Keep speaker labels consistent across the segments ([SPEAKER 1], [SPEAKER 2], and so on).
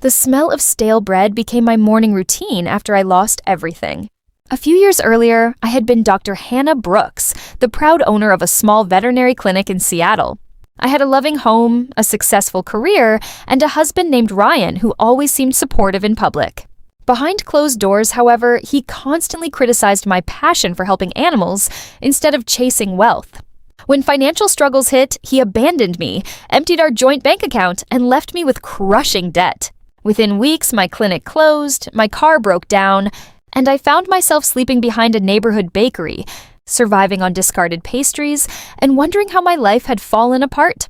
[SPEAKER 1] The smell of stale bread became my morning routine after I lost everything. A few years earlier, I had been Dr. Hannah Brooks, the proud owner of a small veterinary clinic in Seattle. I had a loving home, a successful career, and a husband named Ryan who always seemed supportive in public. Behind closed doors, however, he constantly criticized my passion for helping animals instead of chasing wealth. When financial struggles hit, he abandoned me, emptied our joint bank account, and left me with crushing debt. Within weeks, my clinic closed, my car broke down, and I found myself sleeping behind a neighborhood bakery, surviving on discarded pastries, and wondering how my life had fallen apart.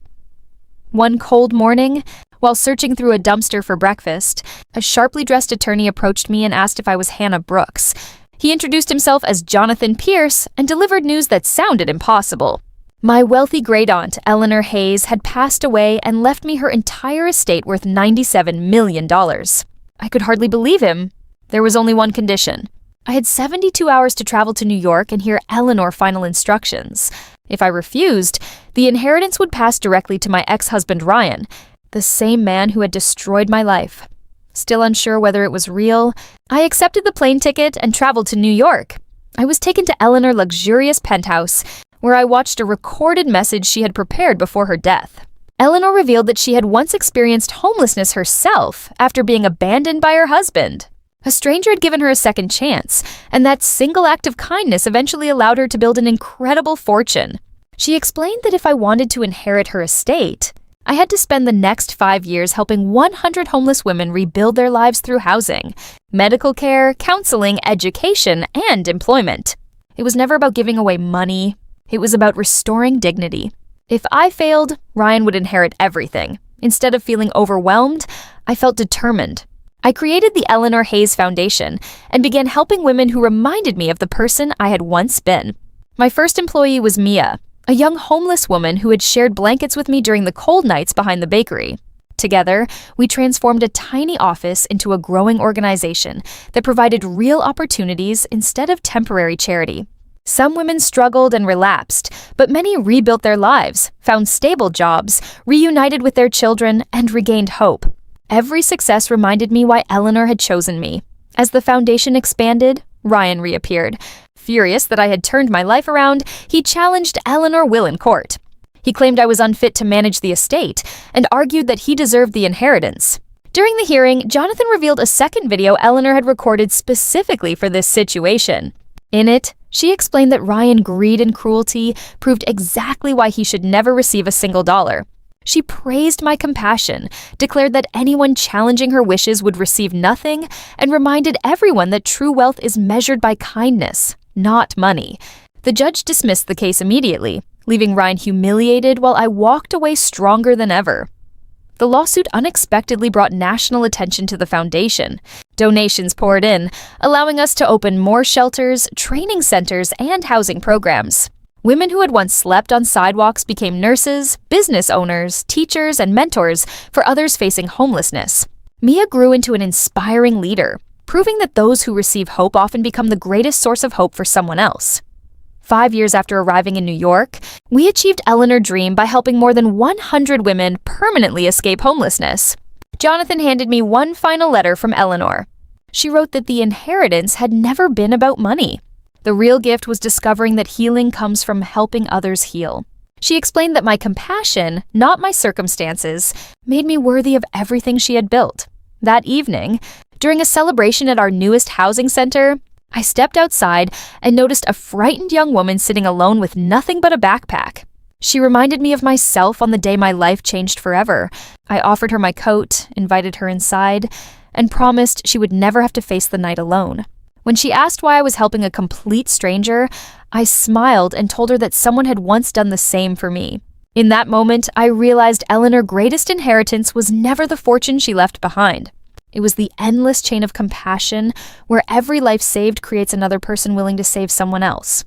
[SPEAKER 1] One cold morning, while searching through a dumpster for breakfast, a sharply dressed attorney approached me and asked if I was Hannah Brooks. He introduced himself as Jonathan Pierce and delivered news that sounded impossible. My wealthy great-aunt, Eleanor Hayes, had passed away and left me her entire estate worth $97 million. I could hardly believe him. There was only one condition. I had 72 hours to travel to New York and hear Eleanor final instructions. If I refused, the inheritance would pass directly to my ex-husband Ryan, the same man who had destroyed my life. Still unsure whether it was real, I accepted the plane ticket and traveled to New York. I was taken to Eleanor's luxurious penthouse, where I watched a recorded message she had prepared before her death. Eleanor revealed that she had once experienced homelessness herself after being abandoned by her husband. A stranger had given her a second chance, and that single act of kindness eventually allowed her to build an incredible fortune. She explained that if I wanted to inherit her estate, I had to spend the next 5 years helping 100 homeless women rebuild their lives through housing, medical care, counseling, education, and employment. It was never about giving away money. It was about restoring dignity. If I failed, Ryan would inherit everything. Instead of feeling overwhelmed, I felt determined. I created the Eleanor Hayes Foundation and began helping women who reminded me of the person I had once been. My first employee was Mia, a young homeless woman who had shared blankets with me during the cold nights behind the bakery. Together, we transformed a tiny office into a growing organization that provided real opportunities instead of temporary charity. Some women struggled and relapsed, but many rebuilt their lives, found stable jobs, reunited with their children, and regained hope. Every success reminded me why Eleanor had chosen me. As the foundation expanded, Ryan reappeared. Furious that I had turned my life around, he challenged Eleanor Will in court. He claimed I was unfit to manage the estate and argued that he deserved the inheritance. During the hearing, Jonathan revealed a second video Eleanor had recorded specifically for this situation. In it, she explained that Ryan's greed and cruelty proved exactly why he should never receive a single dollar. She praised my compassion, declared that anyone challenging her wishes would receive nothing, and reminded everyone that true wealth is measured by kindness, not money. The judge dismissed the case immediately, leaving Ryan humiliated while I walked away stronger than ever. The lawsuit unexpectedly brought national attention to the foundation. Donations poured in, allowing us to open more shelters, training centers, and housing programs. Women who had once slept on sidewalks became nurses, business owners, teachers, and mentors for others facing homelessness. Mia grew into an inspiring leader, proving that those who receive hope often become the greatest source of hope for someone else. 5 years after arriving in New York, we achieved Eleanor's dream by helping more than 100 women permanently escape homelessness. Jonathan handed me one final letter from Eleanor. She wrote that the inheritance had never been about money. The real gift was discovering that healing comes from helping others heal. She explained that my compassion, not my circumstances, made me worthy of everything she had built. That evening, during a celebration at our newest housing center, I stepped outside and noticed a frightened young woman sitting alone with nothing but a backpack. She reminded me of myself on the day my life changed forever. I offered her my coat, invited her inside, and promised she would never have to face the night alone. When she asked why I was helping a complete stranger, I smiled and told her that someone had once done the same for me. In that moment, I realized Eleanor's greatest inheritance was never the fortune she left behind. It was the endless chain of compassion where every life saved creates another person willing to save someone else.